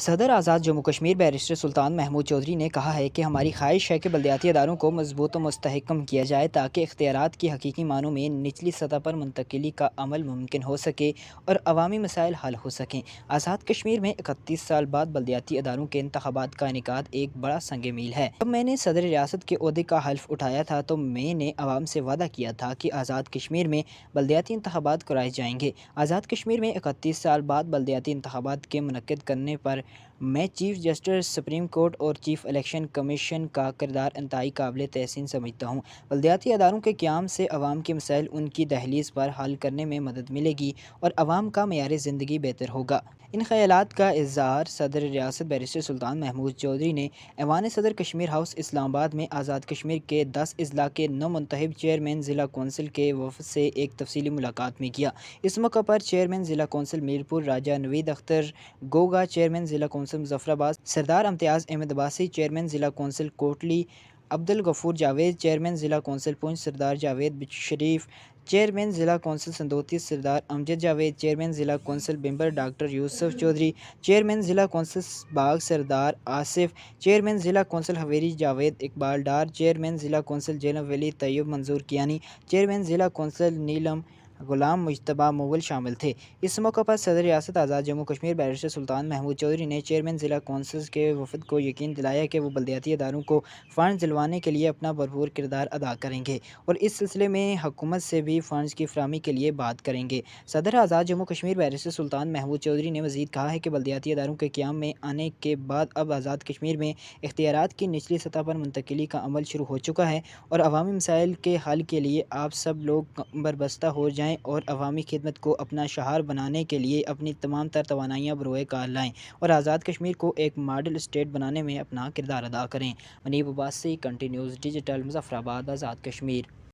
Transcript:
صدر آزاد جموں کشمیر بیرسٹر سلطان محمود چودھری نے کہا ہے کہ ہماری خواہش ہے کہ بلدیاتی اداروں کو مضبوط و مستحکم کیا جائے تاکہ اختیارات کی حقیقی معنوں میں نچلی سطح پر منتقلی کا عمل ممکن ہو سکے اور عوامی مسائل حل ہو سکیں۔ آزاد کشمیر میں 31 سال بعد بلدیاتی اداروں کے انتخابات کا انعقاد ایک بڑا سنگ میل ہے۔ جب میں نے صدر ریاست کے عہدے کا حلف اٹھایا تھا تو میں نے عوام سے وعدہ کیا تھا کہ آزاد کشمیر میں بلدیاتی انتخابات کرائے جائیں گے۔ آزاد کشمیر میں 31 سال بعد بلدیاتی انتخابات کے منعقد کرنے پر میں چیف جسٹس سپریم کورٹ اور چیف الیکشن کمیشن کا کردار انتہائی قابل تحسین سمجھتا ہوں۔ بلدیاتی اداروں کے قیام سے عوام کے مسائل ان کی دہلیز پر حل کرنے میں مدد ملے گی اور عوام کا معیار زندگی بہتر ہوگا۔ ان خیالات کا اظہار صدر ریاست بیرسٹر سلطان محمود چودھری نے ایوان صدر کشمیر ہاؤس اسلام آباد میں آزاد کشمیر کے 10 اضلاع کے نومنتخب چیئرمین ضلع کونسل کے وفد سے ایک تفصیلی ملاقات میں کیا۔ اس موقع پر چیئرمین ضلع کونسل میرپور راجہ نوید اختر گوگا، چیئرمین ضلع کونسل مظفر آباد سردار امتیاز احمد عباسی، چیئرمین ضلع کونسل کوٹلی عبدالغفور جاوید، چیئرمین ضلع کونسل پونچھ سردار جاوید شریف، چیئرمین ضلع کونسل سندوتی سردار امجد جاوید، چیئرمین ضلع کونسل بمبر ڈاکٹر یوسف چودھری، چیئرمین ضلع کونسل باغ سردار آصف، چیئرمین ضلع کونسل حویری جاوید اقبال ڈار، چیئرمین ضلع کونسل جینب ویلی طیب منظور کیانی، چیئرمین ضلع کونسل نیلم غلام مجتبیٰ مغل شامل تھے۔ اس موقع پر صدر ریاست آزاد جموں کشمیر بیرسٹر سلطان محمود چودھری نے چیئرمین ضلع کونسلز کے وفد کو یقین دلایا کہ وہ بلدیاتی اداروں کو فنڈز دلوانے کے لیے اپنا بھرپور کردار ادا کریں گے اور اس سلسلے میں حکومت سے بھی فنڈز کی فراہمی کے لیے بات کریں گے۔ صدر آزاد جموں کشمیر بیرسٹر سلطان محمود چودھری نے مزید کہا ہے کہ بلدیاتی اداروں کے قیام میں آنے کے بعد اب آزاد کشمیر میں اختیارات کی نچلی سطح پر منتقلی کا عمل شروع ہو چکا ہے اور عوامی مسائل کے حل کے لیے آپ سب لوگ بربستہ ہو جائیں اور عوامی خدمت کو اپنا شعار بنانے کے لیے اپنی تمام تر توانائیاں بروئے کار لائیں اور آزاد کشمیر کو ایک ماڈل اسٹیٹ بنانے میں اپنا کردار ادا کریں۔ منیب عباسی، کنٹینیوز ڈیجیٹل، مظفر آباد، آزاد کشمیر۔